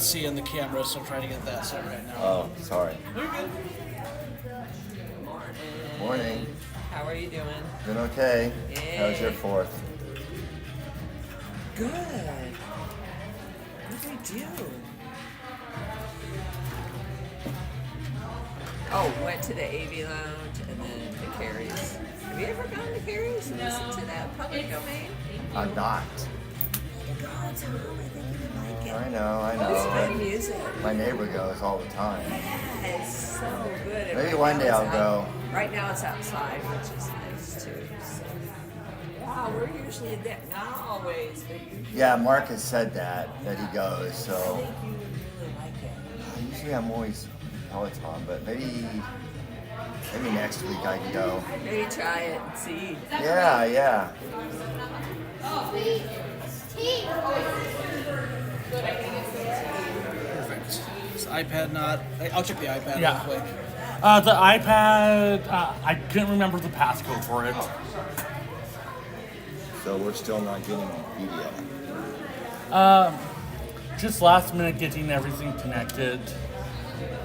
not seeing the camera, so I'm trying to get that set right now. Oh, sorry. You're good. Morning. How are you doing? Doing okay. Yay. How's your 4th? Good. What did we do? Oh, went to the AV Lounge and then to Carrie's. Have you ever gone to Carrie's and listened to that public domain? I'm not. Oh, God, Tom, I think you would like it. I know. It's good but music. My neighbor goes all the time. Yeah, it's so good. And Maybe right one now day it's I'll go. Right now it's outside, which is nice too. So. Wow, we're usually there. Not always, but usually. Yeah, Mark has said that he goes. I So think you would really like it. usually I'm always Peloton, but maybe next week I can go. Maybe try it and see. Yeah. Perfect. Is the iPad not? I'll check the iPad Yeah. real quick. The iPad, I couldn't remember the passcode for it. So we're still not getting video. Just last minute getting everything connected.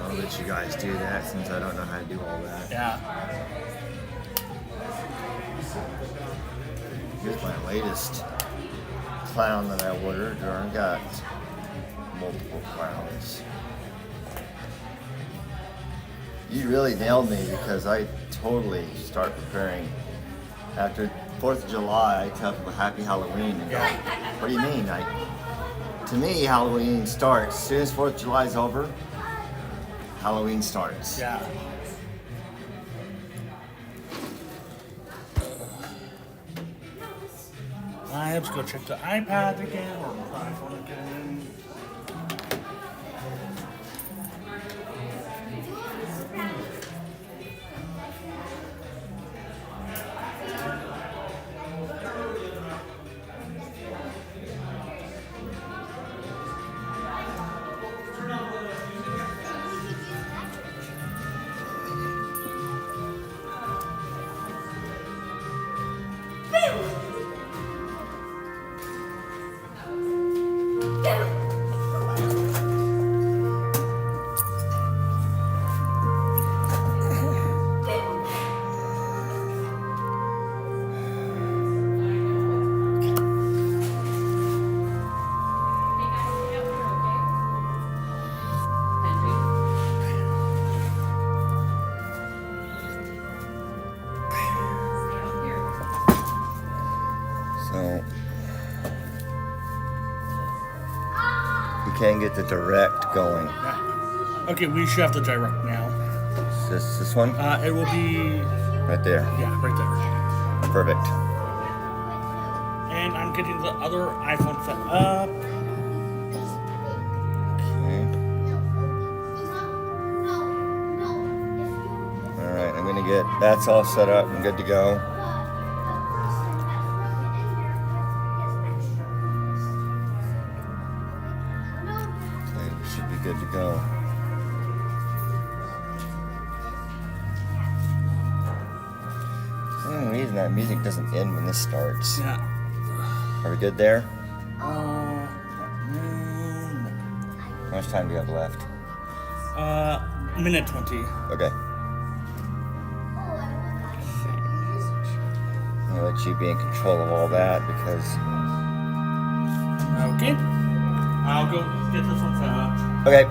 I'll let you guys do that since I don't know how to do all that. Yeah. Here's my latest clown that I ordered, or I got multiple clowns. You really nailed me because I totally start preparing. After 4th of July, I tell people Happy Halloween. And go, what do you mean? To me, Halloween starts. As soon as 4th of July is over, Halloween starts. Yeah. I have to go check the iPad again or the iPhone again. So you can't get the direct going. Okay, we should have the direct now. Is this one? It will be, Right there. yeah, right there. Perfect. And I'm getting the other iPhone set up. Okay. Alright, I'm gonna get that's all set up and good to go. Okay, should be good to go. For some reason that music doesn't end when this starts. Yeah. Are we good there? Mm, How much time do you have left? minute 20. Okay. I'll let you be in control of all that because Okay. I'll go get this one set up. okay.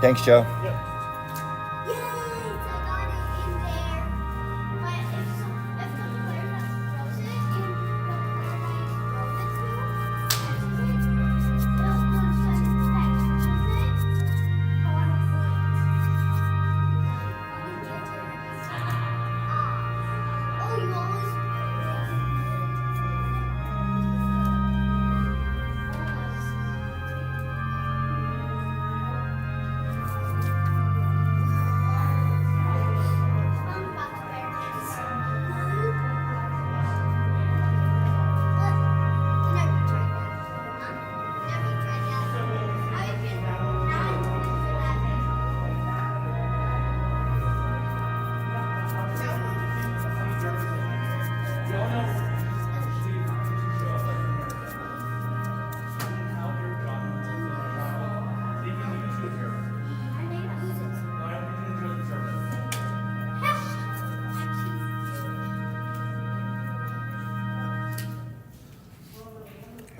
Thanks, Joe. Yep.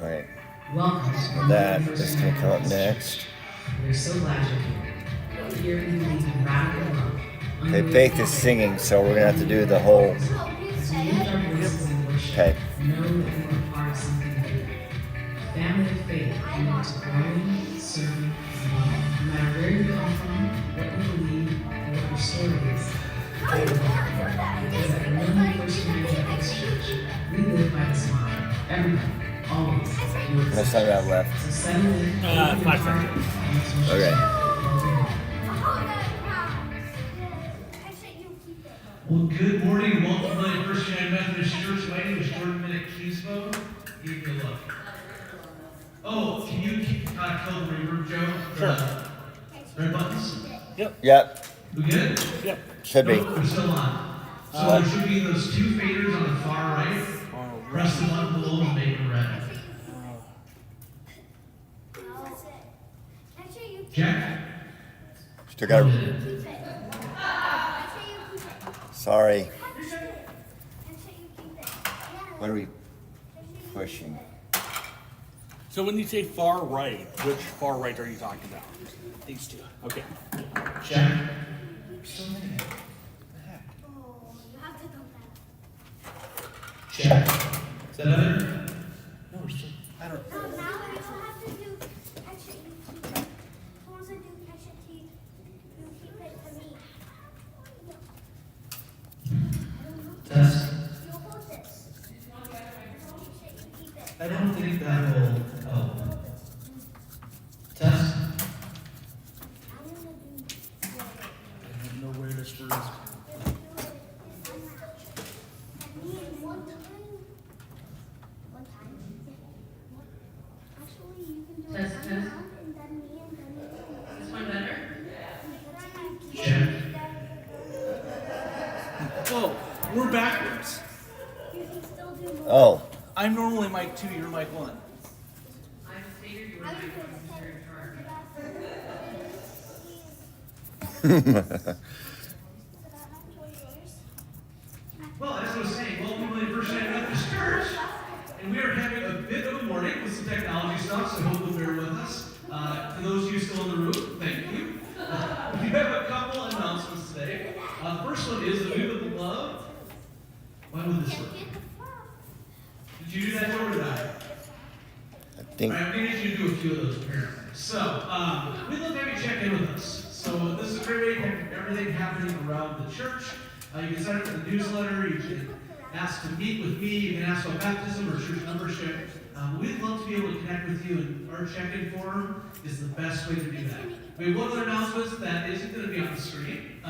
Alright. Welcome. With that, this is going to come up next. We're so glad you're here. Here we believe in radical love. Okay, Faith is singing, so we're going to have to do the whole. As we lift our voices in worship, Okay. know that you are part of something bigger. Family of faith, committed to growing, serving, and loving. No matter where you come from, what you believe, or what your story is, you're welcome. Because at the Millennium First Community Methodist Church, we live by this motto. Everybody, always, you're How much time do I have left? So settle in, open your 5 heart, seconds. and let's worship. Okay. Well, good morning. Welcome to the First United Methodist Church. My name is Jordan Minnick Keysbo. Give me a look. Oh, can you kill the reverb, Joe? Sure. Red buttons? Yep. Yep. We good? Yep. Should be. Nope, we're still on. So there should be those 2 faders on the far right. Press the button below and make them red. Check. Still got to. Sorry. What are we pushing? So when you say far right, which far right are you talking about? These two. Okay. Check. Check. Is that better? No, we're still. I don't. Test. I don't think that will help. Test. I have no awareness for this. Test, test. This one better? Check. Oh, we're backwards. Oh. I'm normally mic 2, you're mic 1. I figured you were my Well, as I was saying, welcome to the First United Methodist Church. And we are having a bit of a morning with some technology stuff, so I hope you'll bear with us. For those of you still in the room, thank you. We have a couple announcements today. The first one is that we would love. Why would this work? Did you do that, Joe, or did I? I think. All right, we need you to do a few of those apparently. So, we'd love to have you check in with us. So, this is a great way to have everything happening around the church. You can sign up for the newsletter. You can ask to meet with me. You can ask about baptism or church membership. We'd love to be able to connect with you, and our check-in form is the best way to do that. We have one other announcement that isn't going to be on the screen,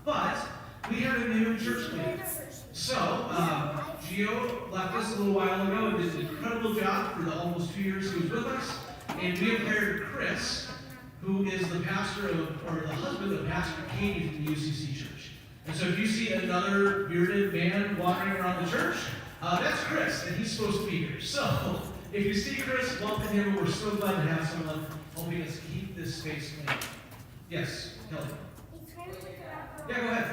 but we have a new church leader. So, Gio left us a little while ago and did an incredible job for the almost 2 years he was with us. And we have hired Chris, who is the pastor of, or the husband of Pastor Katie from the UCC Church. And so if you see another bearded man wandering around the church, that's Chris, and he's supposed to be here. So, if you see Chris, welcome him. We're so glad to have someone helping us keep this space clean. Yes, Kelly. Yeah, go ahead.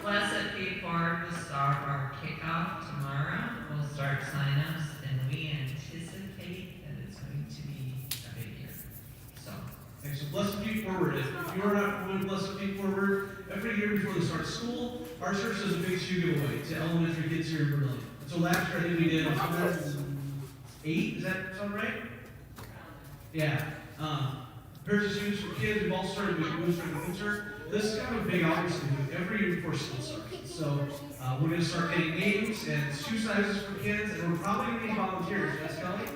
Blessed be Ford will start our kickoff tomorrow. We'll start signups, and we anticipate that it's going to be a big year. So, Okay, so Blessed Feet Forward. If you are not familiar with Blessed Feet Forward, every year before they start school, our church does a big shoe giveaway to elementary kids here in Vermillion. So last year I think we did 108. Does that sound right? Yeah. Pairs of shoes for kids. We've also started with Boots for the Future. This is kind of a big outreach we do every year before school starts. So we're going to start getting names and shoe sizes for kids, and we're probably going to need volunteers. Yes, Kelly?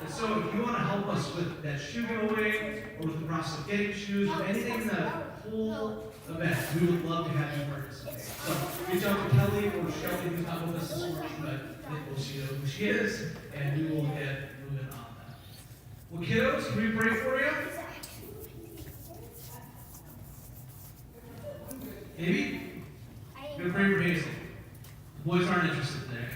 And so if you want to help us with that shoe giveaway, or with the process of getting shoes, or anything in that whole event, we would love to have you participate. So reach out to Kelly or Shelly, who's not with us this morning, but we'll see who she is, and we will get moving on that. Well, kiddos, can we pray for you? Maybe? I'm going to pray for Hazel. The boys aren't interested today.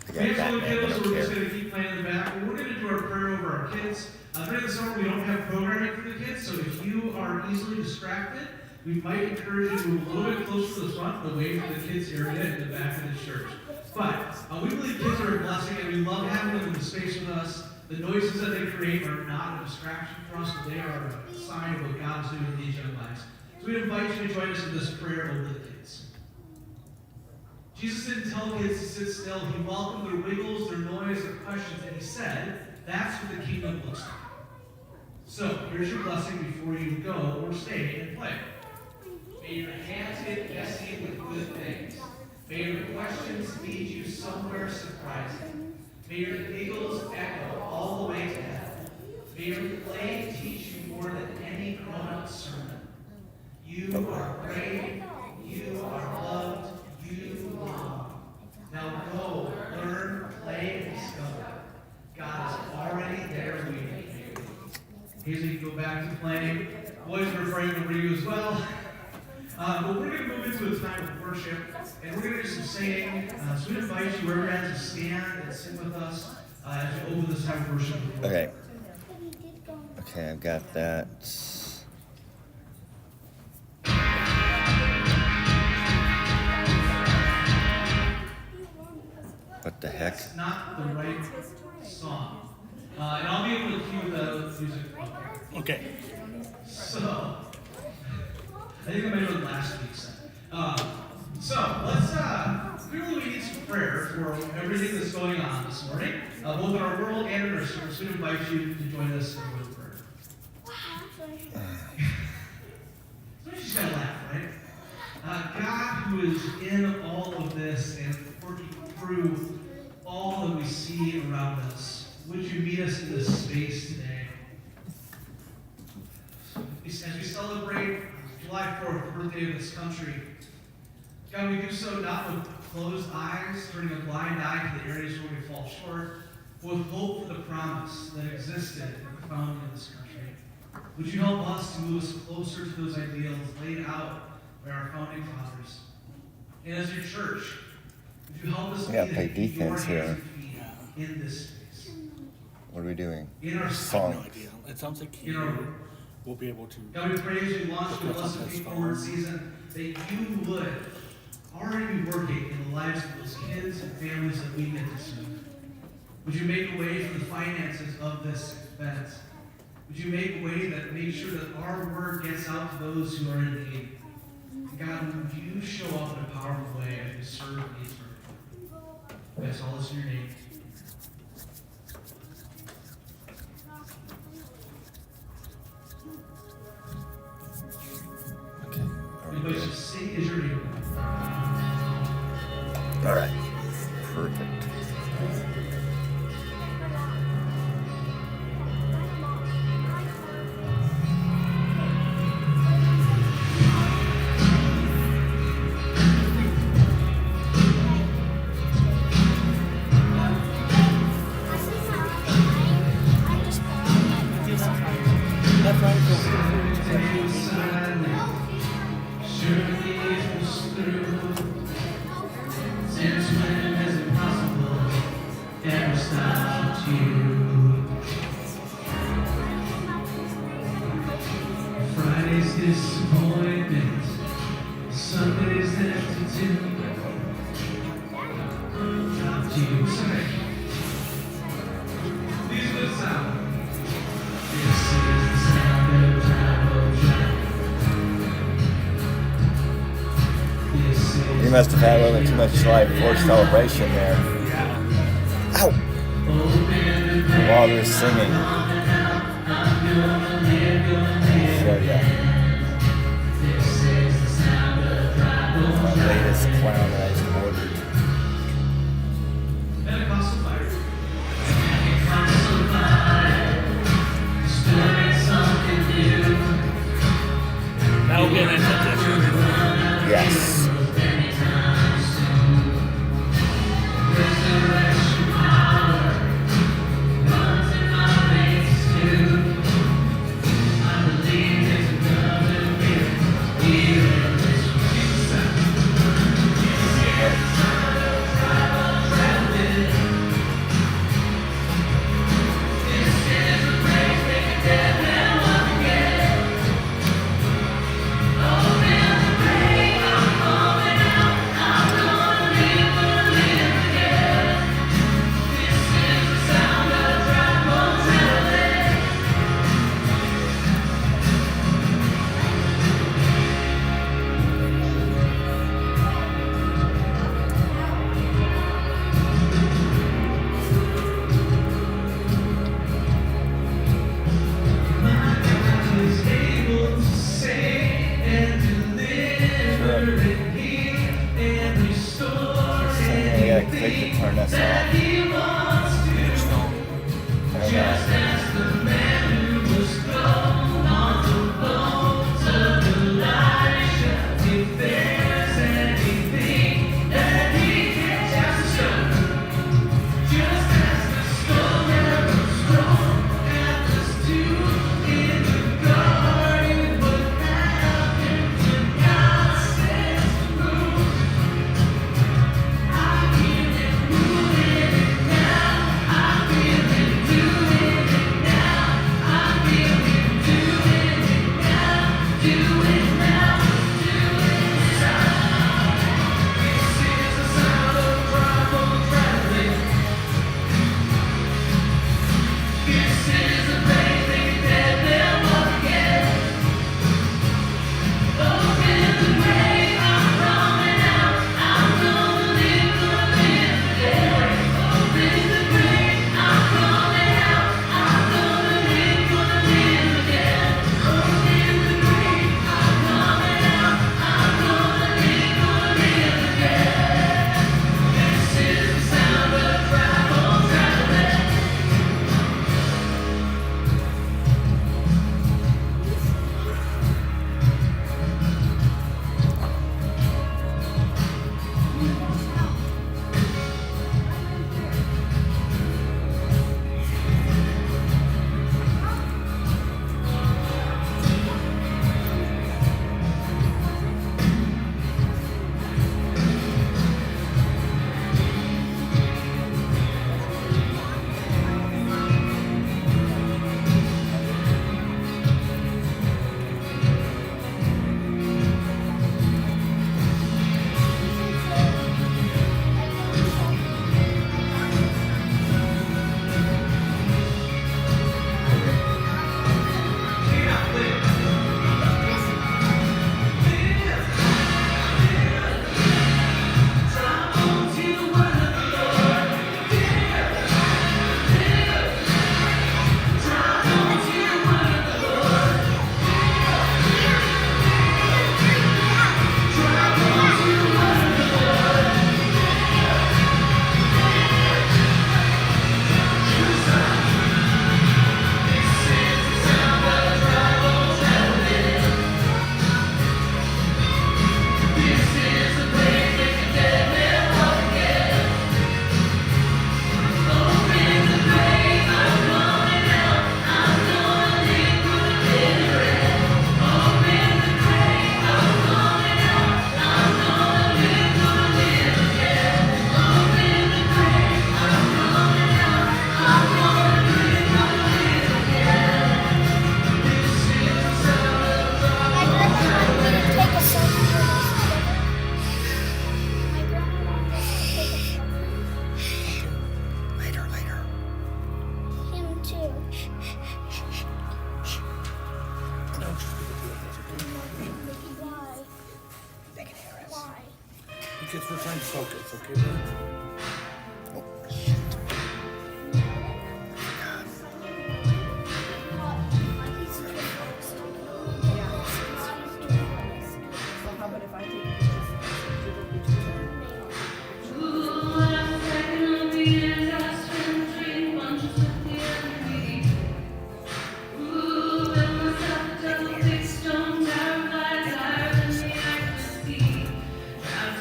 Thanks for the kiddos, so we're just going to keep playing in the back. But we're going to do our prayer over our kids. During the summer, we don't have programming for the kids, so if you are easily distracted, we might encourage you to move a little bit closer to the front, away from the kids area in the back of the church. But we believe kids are a blessing, and we love having them in the space with us. The noises that they create are not a distraction for us, but they are a sign of what God is doing in these young lives. So we invite you to join us in this prayer over the kids. Jesus didn't tell kids to sit still. He welcomed their wiggles, their noise, their questions, and he said, that's what the kingdom looks like. So, here's your blessing before you go or stay and play. May your hands get messy with good things. May your questions lead you somewhere surprising. May your giggles echo all the way to heaven. May your play teach you more than any grown-up sermon. You are brave. You are loved. You belong. Now go, learn, play, and discover. God is already there waiting for you. Here's you go back to playing. Boys, we're praying over you as well. But we're going to move into a time of worship, and we're going to do some singing. So we invite you, wherever you're at, to stand and sing with us as we open this time of worship. Okay. Okay, I've got that. What the heck? It's not the right song. And I'll be able to cue the music up here. Okay. So, I think I might have done last week's set. So, let's, clearly we need some prayer for everything that's going on this morning, both in our world and in our service. We invite you to join us in a word of prayer. So you just gotta laugh, right? God, who is in all of this and working through all that we see around us, would you meet us in this space today? As we celebrate July 4th, the birthday of this country, God, we do so not with closed eyes, turning a blind eye to the areas where we fall short, but with hope for the promise that existed in the founding of this country. Would you help us to move us closer to those ideals laid out by our founding fathers? And as your church, would you help us We gotta be play your defense here. hands and feet in this space? What are we doing? In our I have Song. no idea. It sounds like You know, will be able to. God, we pray as we launch the Look what's Blessed on his People phone. Word season that you would already be working in the lives of those kids and families that we get to serve. Would you make a way for the finances of this event? Would you make a way that makes sure that our word gets out to those who are in need? And God, would you show up in a powerful way as we serve these people? That's all this in your name. Okay. Everybody just sing as you're able. All right. Perfect. Surely it was through. Since when is it possible ever stopped you? Friday's disappointment, Sunday's empty too. Stopped you, sorry. These are the sound. This is the sound of travel track. You must have had a little bit too much July 4th celebration there. Ow! While they're singing. So yeah. My latest clown that I just ordered. Pentecostal fire. Pentecostal fire. Stirring something new. That'll be an invitation. Yes. Resurrection power runs in my veins too. I believe there's another miracle here in this Jesus. Because we're trying to focus, okay, babe?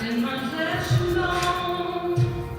In my flesh and bone.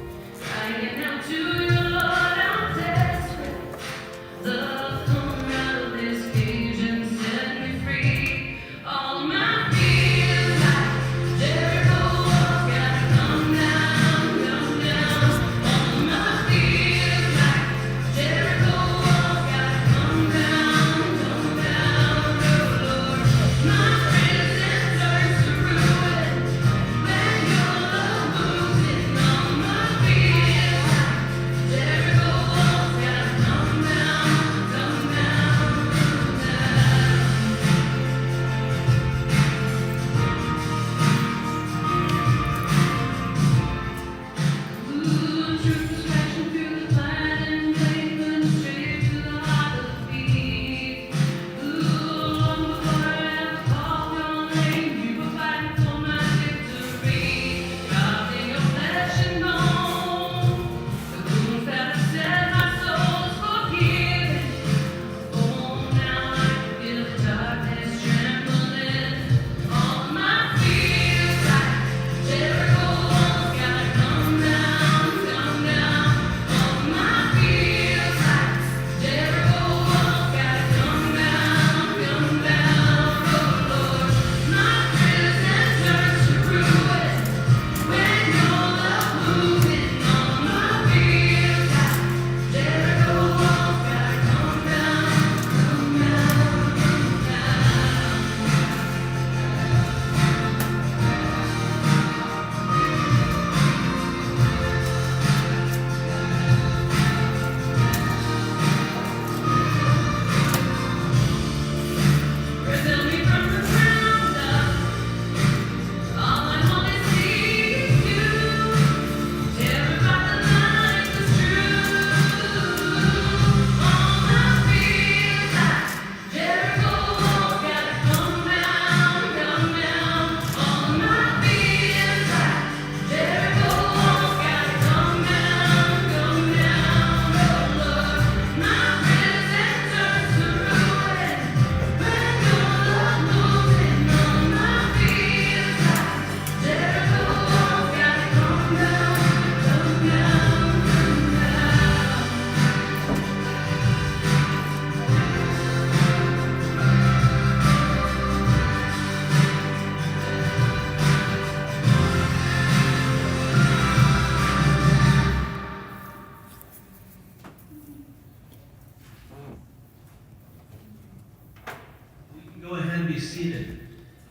seated.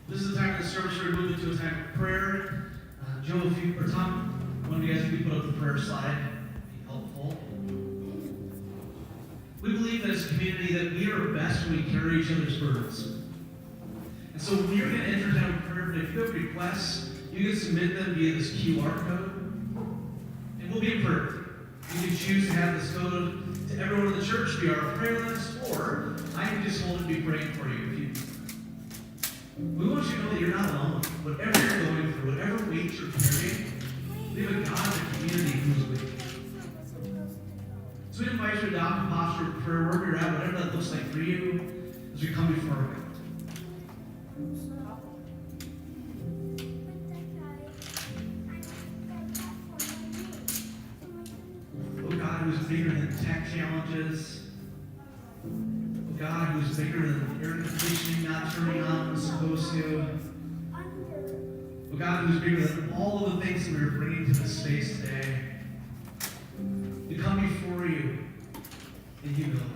This is the time of the service where we move into a time of prayer. Joe, if you, or Tom, one of you guys, if you put up the prayer slide, it'd be helpful. We believe that as a community that we are best when we carry each other's burdens. And so we are going to enter into time of prayer, but if you have requests, you can submit them via this QR code, and we'll be in prayer. You can choose to have this go to everyone in the church via our prayer list, or I can just hold it and be praying for you. We want you to know that you're not alone. Whatever you're going through, whatever weight you're carrying, we have a God in the community who's with you. So we invite you to adopt a posture of prayer wherever you're at, whatever that looks like for you, as we come before God. Oh God, who's bigger than tech challenges. Oh God, who's bigger than air conditioning not turning on when it's supposed to. Oh God, who's bigger than all of the things that we're bringing to this space today. We come before you in humility,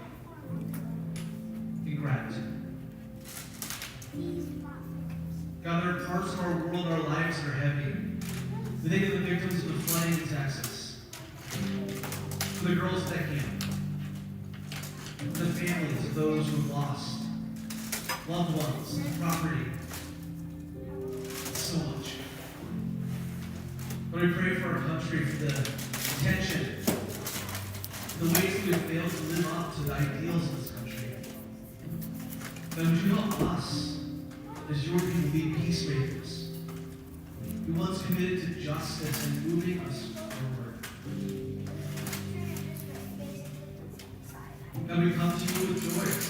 in gratitude. God, there are parts of our world, our lives that are heavy. We think of the victims of the flooding in Texas, for the girls at that camp, for the families of those who have lost loved ones, property, so much. Lord, we pray for our country, for the tension, the ways that we have failed to live up to the ideals of this country. God, would you help us as your people be peacemakers, be ones committed to justice and moving us forward. God, we come to you with joys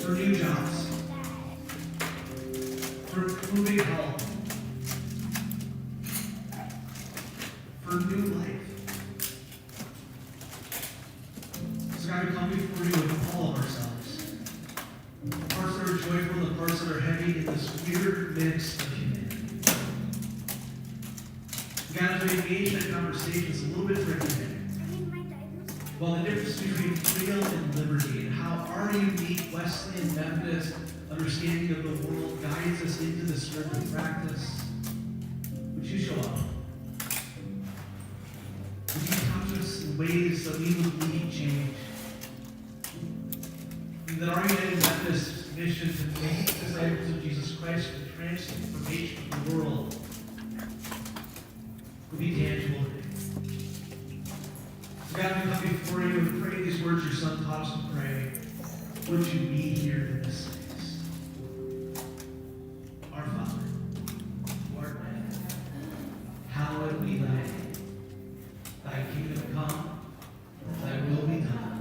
for new jobs, for improving health, for new life. So God, we come before you with all of ourselves. The parts that are joyful, the parts that are heavy in this weird mix of humanity. God, as we engage in a conversation, it's a little bit tricky today. Well, the difference between freedom and liberty, and how our unique Wesleyan Methodist understanding of the world guides us into this spiritual practice. Would you show up? Would you touch us in ways that we would need change? And that our United Methodist mission to make disciples of Jesus Christ and transformation of the world would be tangible today. So God, we come before you and pray these words your Son taught us to pray. Would you be here in this space? Our Father, who art in heaven, hallowed be thy name. Thy kingdom come, thy will be done,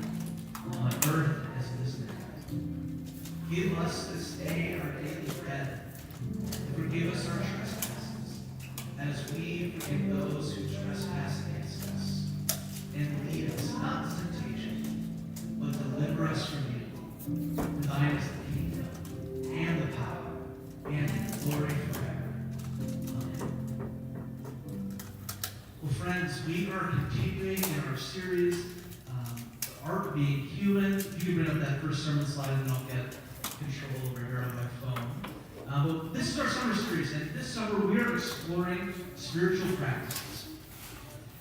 on earth as it is in heaven. Give us this day our daily bread, and forgive us our trespasses, as we forgive those who trespass against us. And lead us not into temptation, but deliver us from evil. For thine is the kingdom, and the power, and the glory forever. Amen. Well, friends, we are continuing in our series, Art Being Human. If you can bring up that first sermon slide, and I'll get control over here on my phone. But this is our summer series, and this summer we are exploring spiritual practices.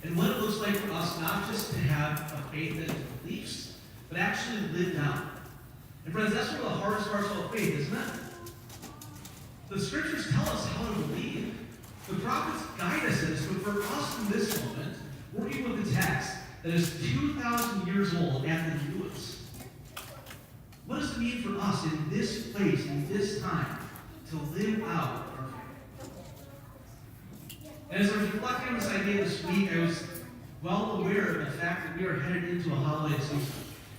And what it looks like for us, not just to have a faith that is beliefs, but actually lived out. And friends, that's one of the hardest parts of faith, isn't it? The scriptures tell us how to believe. The prophets guide us in this, but for us in this moment, working with the text that is 2,000 years old at the newest. What does it mean for us in this place, in this time, to live out our faith? And as I was reflecting on this idea this week, I was well aware of the fact that we are headed into a holiday season.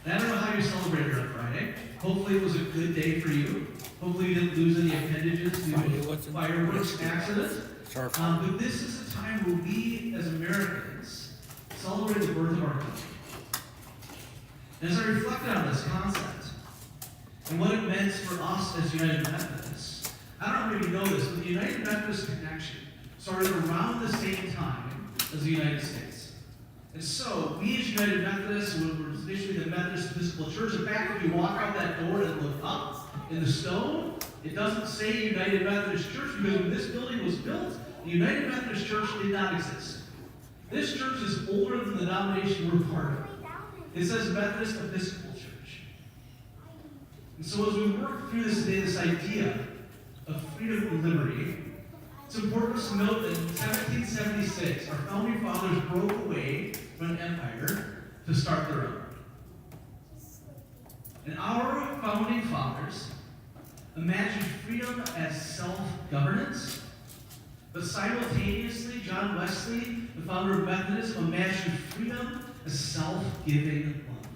And I don't know how you celebrated on Friday. Hopefully it was a good day for you. Hopefully you didn't lose any appendages due to a fireworks accident. But this is a time where we, as Americans, celebrate the birth of our country. And as I reflected on this concept, and what it meant for us as United Methodists, I don't know if you know this, but the United Methodist Connection started around the same time as the United States. And so, we as United Methodists, when we're initially the Methodist Episcopal Church, in fact, if you walk out that door and look up, In the stone, it doesn't say United Methodist Church because when this building was built, the United Methodist Church did not exist. This church is older than the denomination we're part of. It says Methodist Episcopal Church. And so as we work through this today, this idea of freedom and liberty, it's important to note that in 1776, our founding fathers broke away from an empire to start their own. And our founding fathers imagined freedom as self-governance, but simultaneously, John Wesley, the founder of Methodism, imagined freedom as self-giving love.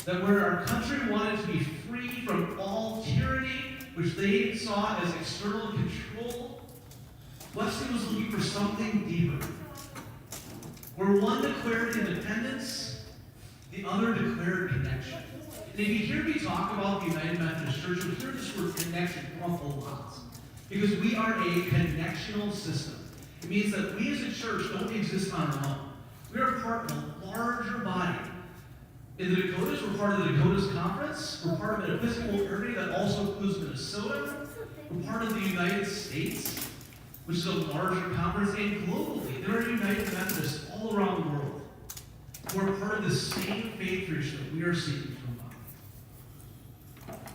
That where our country wanted to be free from all tyranny, which they saw as external control, Wesley was looking for something deeper. Where one declared independence, the other declared connection. And if you hear me talk about the United Methodist Church, you'll hear this word connection come up a lot. Because we are a connectional system. It means that we as a church don't exist on our own. We are part of a larger body. In the Dakotas, we're part of the Dakotas Conference. We're part of an Episcopal area that also includes Minnesota. We're part of the United States, which is a larger conference. And globally, there are United Methodists all around the world who are part of the same faith tradition that we are seeking to embody.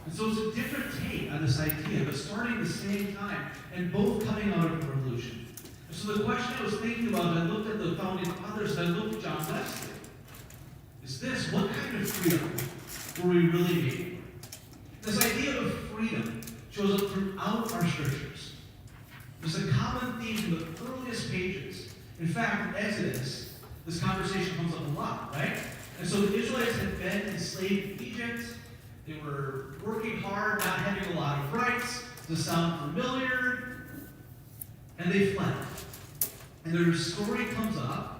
And so it's a different take on this idea, but starting at the same time, and both coming out of the revolution. And so the question I was thinking about, I looked at the founding fathers, and I looked at John Wesley, is this: what kind of freedom were we really making? This idea of freedom shows up throughout our scriptures. There's a common theme in the earliest pages. In fact, in Exodus, this conversation comes up a lot, right? And so the Israelites had been enslaved in Egypt. They were working hard, not having a lot of rights. Does this sound familiar? And they fled. And their story comes up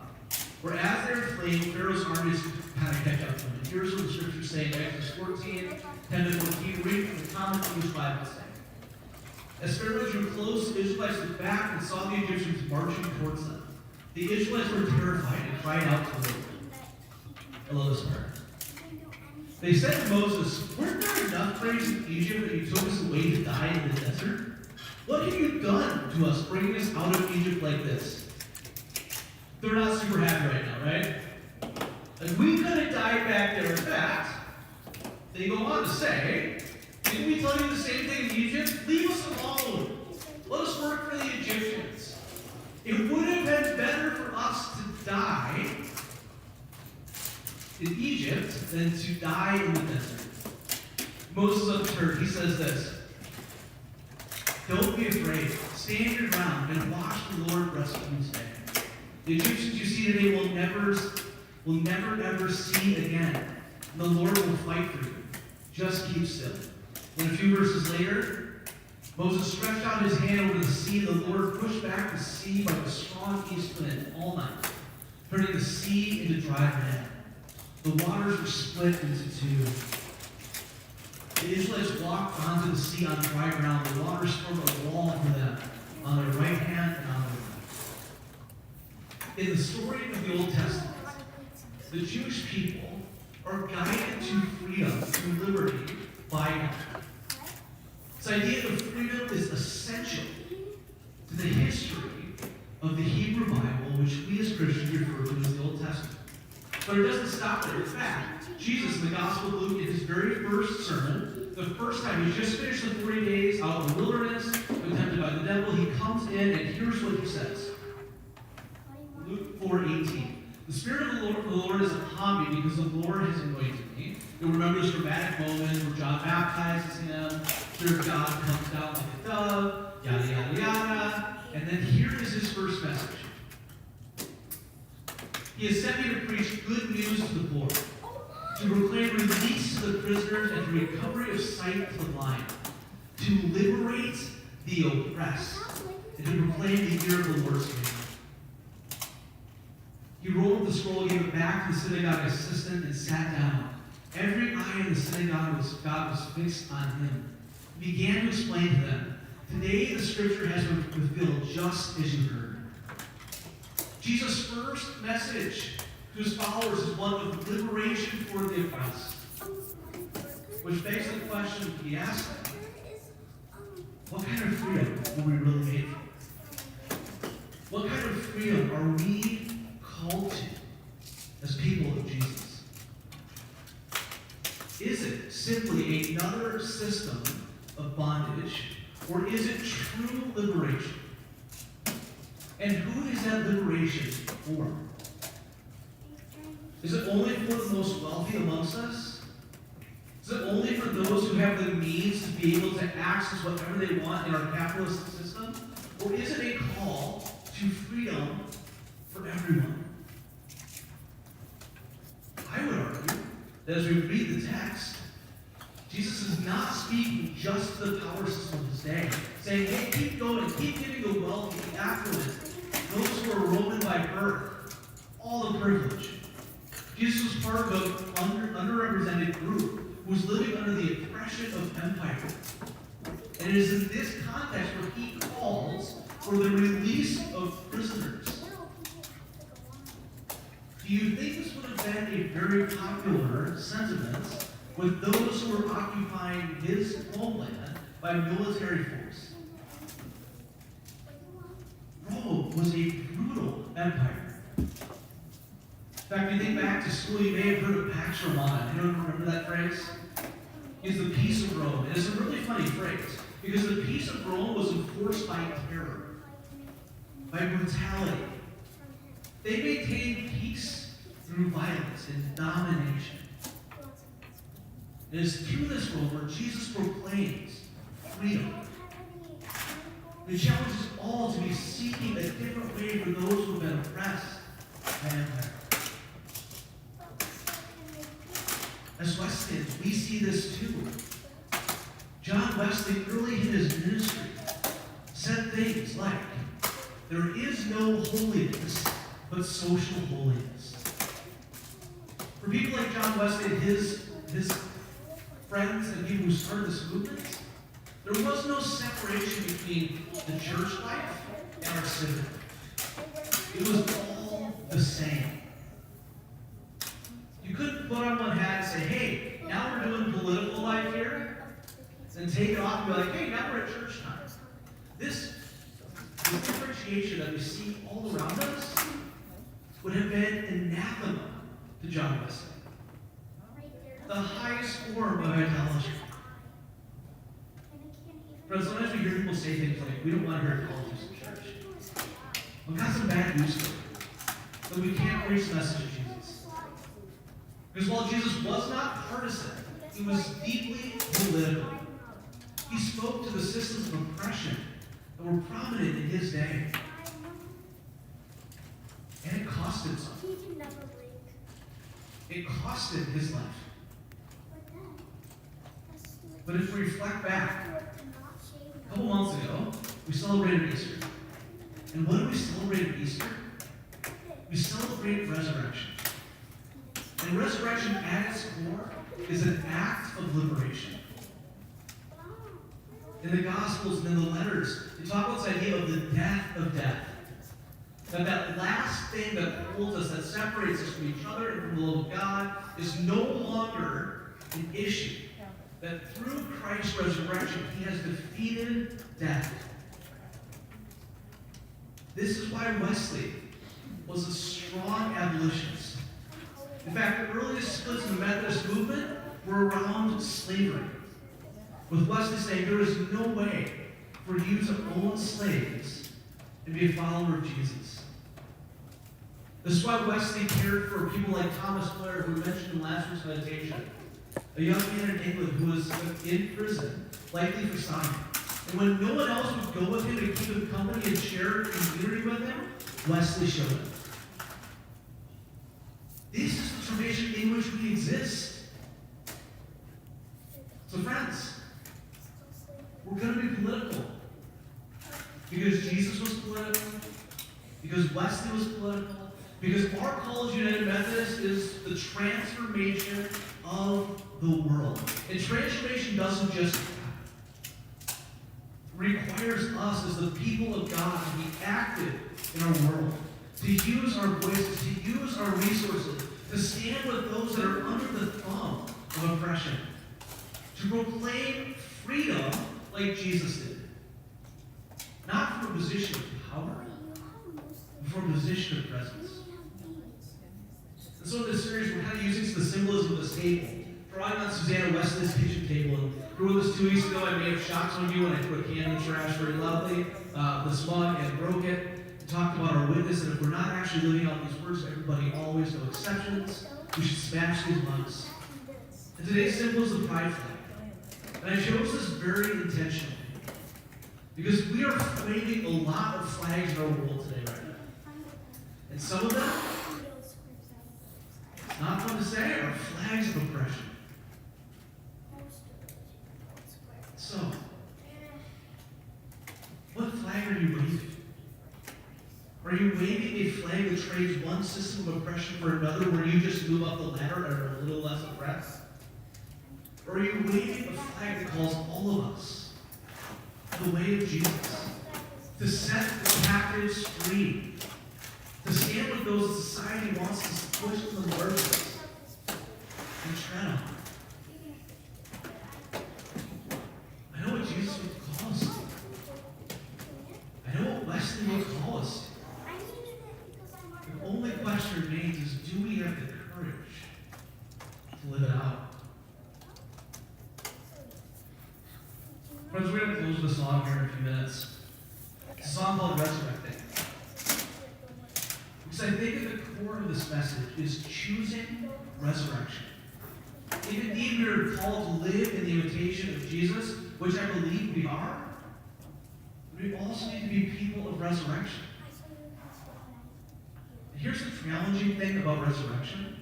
where as they're fleeing, Pharaoh's armies kind of catch up to them. And here's what the scriptures say in Exodus 14, 10 to 14. Read from the Common English Bible saying, as Pharaoh drew close, the Israelites looked back and saw the Egyptians marching towards them. The Israelites were terrified and cried out to the Lord. I love this part. They said to Moses, weren't there enough graves in Egypt that you took us away to die in the desert? What have you done to us, bringing us out of Egypt like this? They're not super happy right now, right? Like, we could have died back there. In fact, they go on to say, didn't we tell you the same thing in Egypt? Leave us alone. Let us work for the Egyptians. It would have been better for us to die in Egypt than to die in the desert. Moses of the church, he says this: don't be afraid. Stand your ground and watch the Lord rescue you today. The Egyptians you see today will never ever see again. And the Lord will fight for you. Just keep still. And a few verses later, Moses stretched out his hand over the sea. The Lord pushed back the sea by the strong east wind all night, turning the sea into dry land. The waters were split into two. The Israelites walked onto the sea on dry ground. The waters formed a wall for them on their right hand and on their left. In the story of the Old Testament, the Jewish people are guided to freedom, to liberty, by God. This idea of freedom is essential to the history of the Hebrew Bible, which we as Christians refer to as the Old Testament. But it doesn't stop there. In fact, Jesus in the Gospel of Luke, in his very first sermon, the first time he just finished the 40 days out in the wilderness, tempted by the devil, he comes in and here's what he says. Luke 4:18. The Spirit of the Lord is upon me because the Lord has anointed me. You'll remember this dramatic moment where John baptizes him, the Spirit of God comes down like a dove, yada, yada, yada. And then here is his first message. He has sent me to preach good news to the poor, to proclaim release to the prisoners and the recovery of sight to the blind, to liberate the oppressed, and to proclaim the year of the Lord's favor. He rolled up the scroll, gave it back to the synagogue assistant, and sat down. Every eye in the synagogue God was fixed on him. He began to explain to them, today the scripture has been fulfilled just as you heard. Jesus' first message to his followers is one of liberation for the oppressed. Which begs the question we ask them, what kind of freedom were we really made for? What kind of freedom are we called to as people of Jesus? Is it simply another system of bondage, or is it true liberation? And who is that liberation for? Is it only for the most wealthy amongst us? Is it only for those who have the means to be able to access whatever they want in our capitalist system? Or is it a call to freedom for everyone? I would argue that as we read the text, Jesus is not speaking just to the power system of his day, saying, hey, keep going, keep giving the wealthy, the affluent, those who are Roman by birth, all the privilege. Jesus was part of an underrepresented group who was living under the oppression of empire. And it is in this context where he calls for the release of prisoners. Do you think this would have been a very popular sentiment with those who were occupying his homeland by military force? Rome was a brutal empire. In fact, if you think back to school, you may have heard of Pax Romana. Anyone remember that phrase? It's the peace of Rome. And it's a really funny phrase, because the peace of Rome was enforced by terror, by brutality. They maintained peace through violence and domination. It is through this Rome where Jesus proclaims freedom. He challenges all to be seeking a different way for those who have been oppressed by empire. As Wesleyans, we see this too. John Wesley, early in his ministry, said things like, there is no holiness but social holiness. For people like John Wesley and his friends and people who started this movement, there was no separation between the church life and our civic life. It was all the same. You couldn't put on one hat and say, hey, now we're doing political life here, and take it off and be like, hey, now we're at church time. This differentiation that we see all around us would have been anathema to John Wesley. The highest form of idolatry. Friends, sometimes we hear people say things like, we don't want to hear politics in church. We've got some bad news for you. But we can't preach the message of Jesus. Because while Jesus was not partisan, he was deeply political. He spoke to the systems of oppression that were prominent in his day. And it cost him something. It cost him his life. But if we reflect back, a couple months ago, we celebrated Easter. And what did we celebrate at Easter? We celebrate resurrection. And resurrection at its core is an act of liberation. In the Gospels and in the letters, they talk about this idea of the death of death. That last thing that holds us, that separates us from each other and from the love of God, is no longer an issue. That through Christ's resurrection, he has defeated death. This is why Wesley was a strong abolitionist. In fact, the earliest splits in the Methodist movement were around slavery. With Wesley saying there is no way for you to own slaves and be a follower of Jesus. This is why Wesley cared for people like Thomas Blair, who we mentioned in last week's meditation. A young man in England who was in prison, likely for signing. And when no one else would go with him to keep him company and share community with him, Wesley showed up. This is the tradition in which we exist. So friends, we're going to be political. Because Jesus was political. Because Wesley was political. Because our College United Methodist is the transformation of the world. And transformation doesn't just happen. It requires us as the people of God to be active in our world. To use our voices, to use our resources, to stand with those that are under the thumb of oppression. to proclaim freedom like Jesus did. Not from a position of power, but from a position of presence. And so in this series, we're kind of using the symbolism of this table, drawing on Susanna Wesley's kitchen table. And grew this 2 weeks ago. I may have shocked some of you when I threw a can in the trash very loudly, this mug, and broke it. We talked about our witness, and if we're not actually living out these words, everybody always, no exceptions, we should smash these mugs. And today's symbol is the pride flag. And I chose this very intentionally, because we are waving a lot of flags in our world today right now. And some of them, it's not fun to say, are flags of oppression. So, what flag are you waving? Are you waving a flag that trades one system of oppression for another where you just move up the ladder and are a little less oppressed? Or are you waving a flag that calls all of us the way of Jesus, to set the captives free, to stand with those that society wants us to push to the margins and tread on? I know what Jesus would call us to. I know what Wesley would call us to. The only question remains is, do we have the courage to live it out? Friends, we're going to close with a song here in a few minutes. It's a song called Resurrecting. Because I think at the core of this message is choosing resurrection. If indeed we are called to live in the imitation of Jesus, which I believe we are, we also need to be people of resurrection. And here's the challenging thing about resurrection.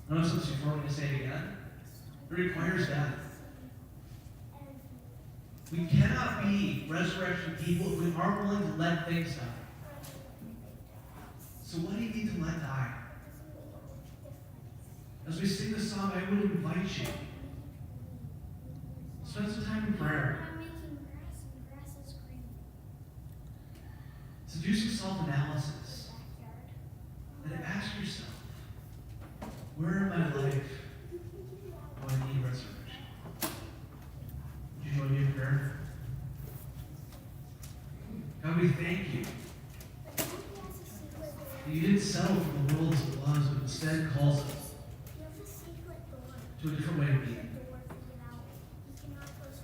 I know since before I'm going to say it again. It requires death. We cannot be resurrection people if we aren't willing to let things die. So what do you need to let die? As we sing this song, I would invite you. Spend some time in prayer. To do some self-analysis. And ask yourself, where in my life do I need resurrection? Would you join me in prayer? God, we thank you that you didn't settle for the world as it was, but instead calls us to a different way of being.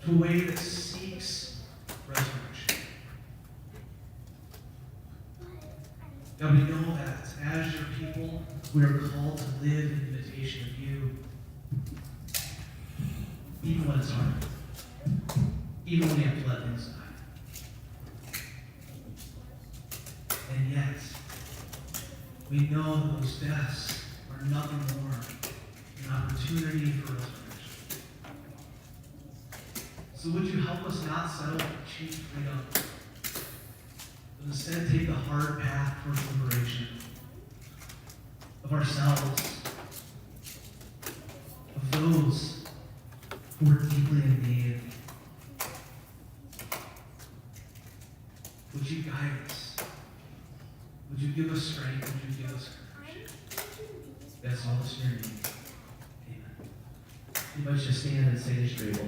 To a way that seeks resurrection. God, we know that as your people, we are called to live in imitation of you. Even when it's hard. Even when you have to let things die. And yet, we know that those deaths are nothing more than an opportunity for resurrection. So would you help us not settle for cheap freedom, but instead take the hard path towards liberation of ourselves, of those who are deeply in need. Would you guide us? Would you give us strength? Would you give us courage? That's all that's in your name. Amen. You might just stand and say this straight.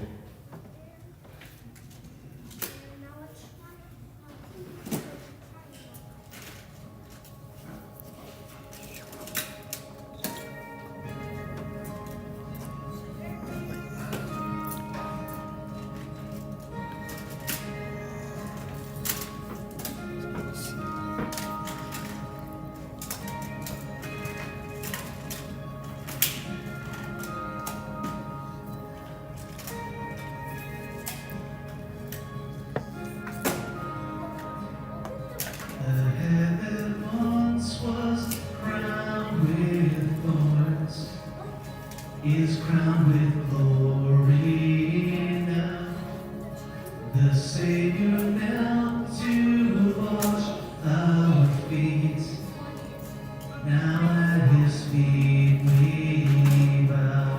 Is crowned with glory now. The Savior knelt to wash our feet. Now at his feet we bow.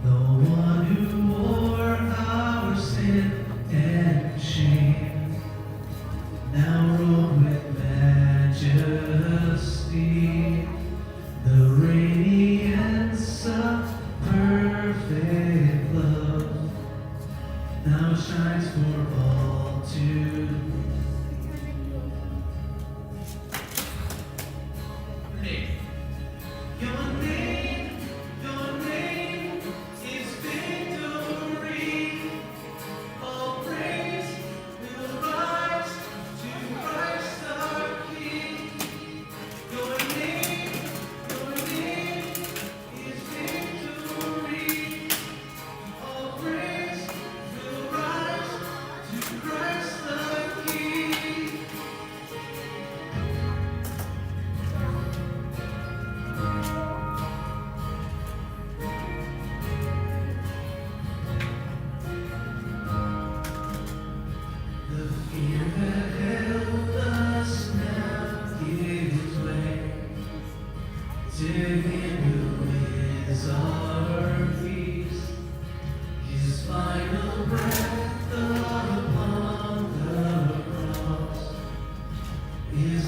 The one who bore our sin and shame now robed with majesty.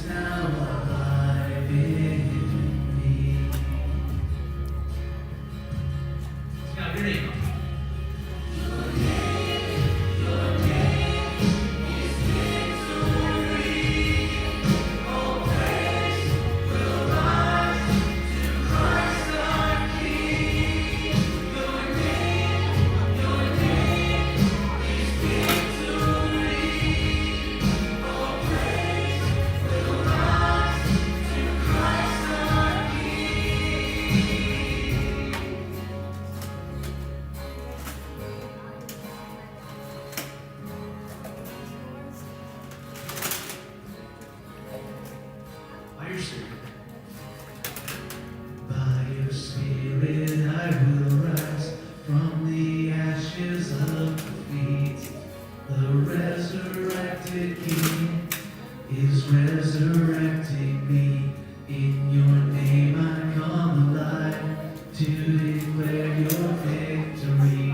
now alive in me. Now, your name. By your spirit. By your spirit I will rise from the ashes of defeat. The resurrected King is resurrecting me. In your name I come alive to declare your victory.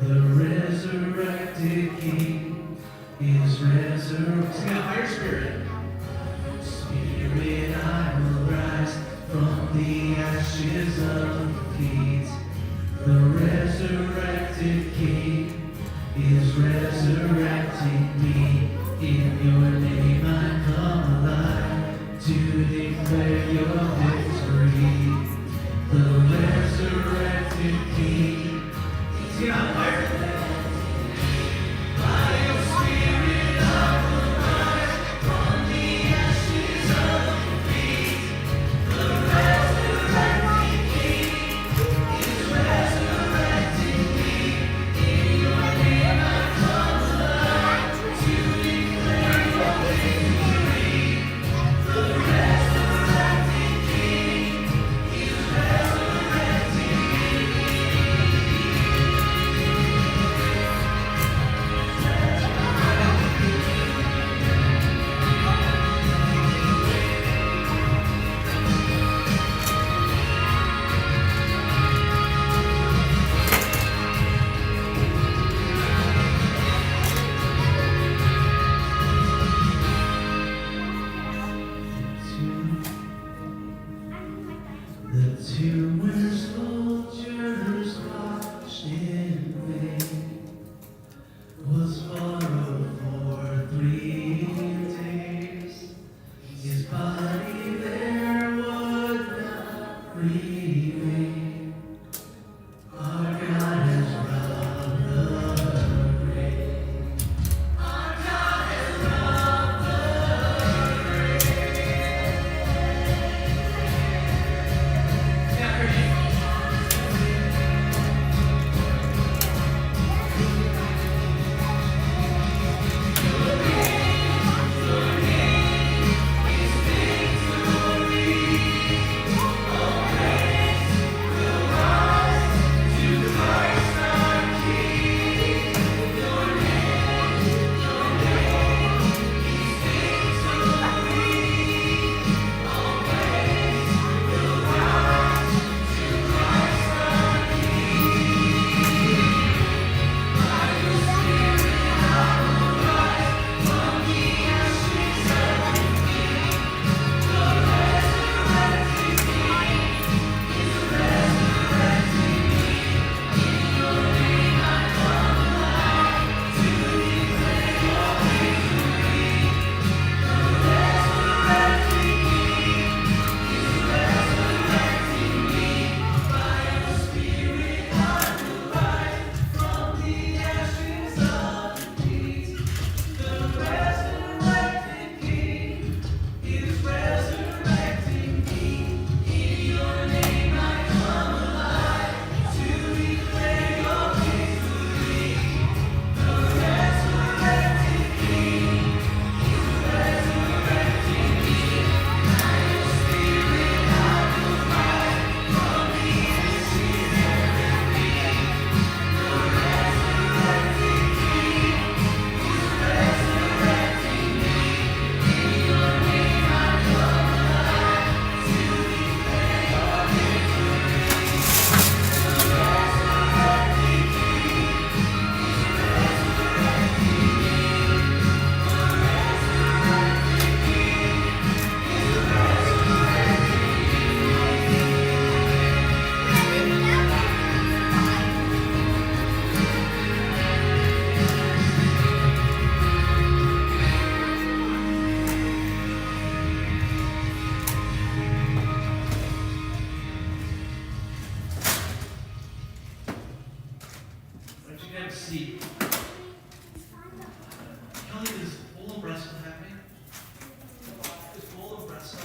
The resurrected King is resurrecting. Sing out by your spirit. Spirit, I will rise from the ashes of defeat. The resurrected King is resurrecting me. In your name I come alive to declare your victory. The resurrected King. Sing out, fire. By your spirit I will rise from the ashes of defeat. The resurrected King is resurrecting me. In your name I come alive to declare your victory. The resurrected King is resurrecting me.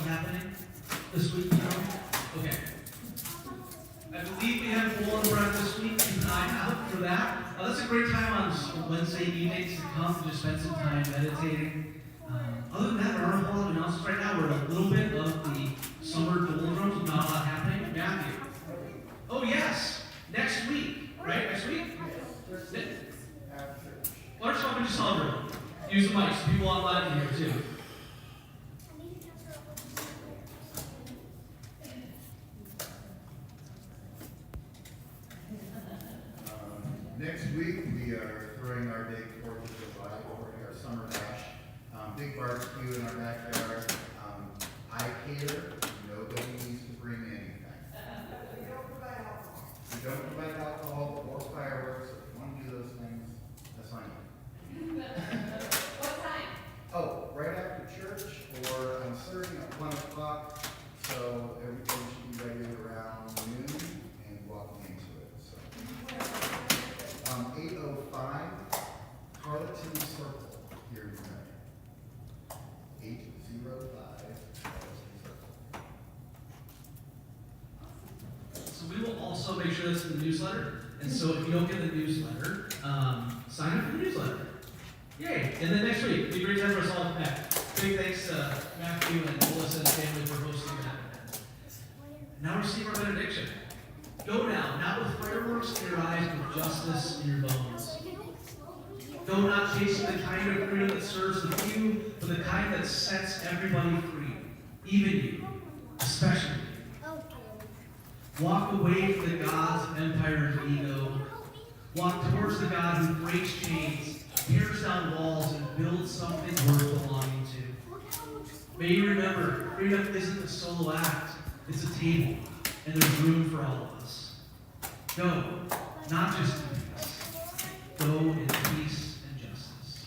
happening this week, you know? Okay. I believe we have Bowl and Bread this week. Keep an eye out for that. That's a great time on Wednesday evenings to come and just spend some time meditating. Other than that, there aren't a whole lot of announcements right now. We're in a little bit of the summer doldrums, not a lot happening. Matthew. Oh, yes. Next week, right? Next week? Large Company Summer. Use the mics. People online can hear too. Next week, we are throwing our big 4th of July over our summer bash. Big barbecue in our backyard. I cater. Nobody needs to bring anything. We don't provide alcohol or fireworks. If you want to do those things, that's fine. What time? Oh, right after church, or I'm serving at 1 o'clock, so everything should be ready around noon and walking into it. So. 805 Carleton Circle here in United. 805 Carleton Circle. So we will also make sure that's in the newsletter. And so if you don't get the newsletter, sign up for the newsletter. Yay! And then next week, it'll be a great time for us all to connect. Big thanks to Matthew and Melissa and family for hosting that. Now receive our benediction. Go now, not with fireworks in your eyes, but justice in your bones. Go not chasing the kind of freedom that serves the few, but the kind that sets everybody free, even you, especially you. Walk away from the gods of empire and ego. Walk towards the God who breaks chains, tears down walls, and builds something worth belonging to. May you remember, freedom isn't a solo act, it's a table, and there's room for all of us. Go, not just in peace. Go in peace and justice.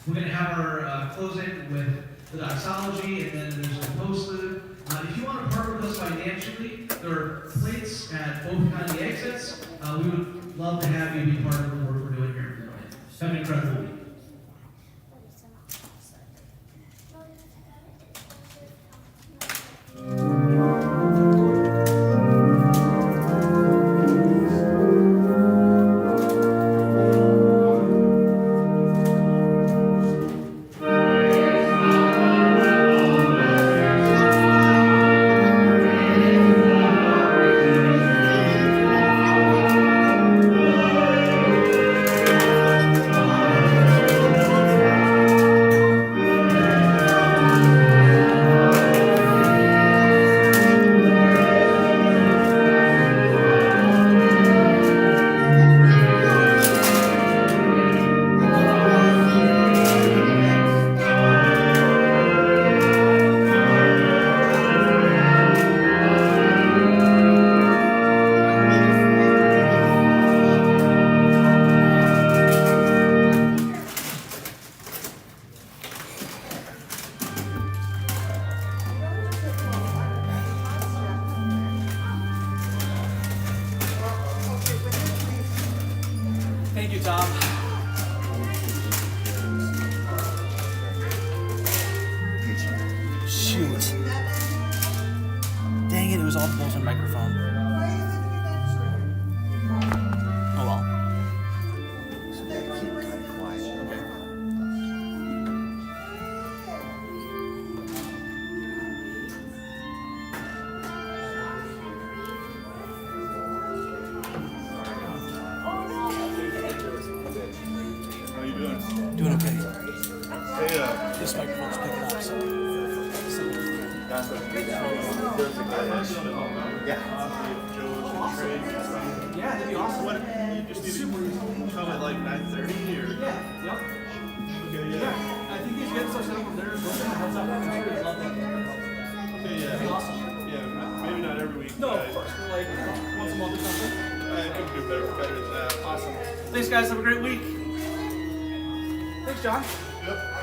We're going to have our closing with the doxology, and then there's a postlude. If you want to partner with us financially, there are plates at both kind of the exits. We would love to have you be part of the work we're doing here. Have an incredible week. Thank you, Tom. Shoot. Dang it, it was all the bullshit microphone. Oh well. So they keep kind of quiet. How you doing? Doing okay. Hey, This microphone's picking up, so. That's what we Yeah, that'd be awesome. What, you just need to come at like 9:30 or? Yeah, yep. Okay, yeah. I think he's getting stuff set up from there. We're gonna heads up. I'm sure he'd love that. Okay, yeah. That'd be awesome. Yeah, maybe not every week. No, but of course. We're like once a month or something. I could do better than that. Awesome. Thanks, guys. Have a great week. Thanks, John. Yep.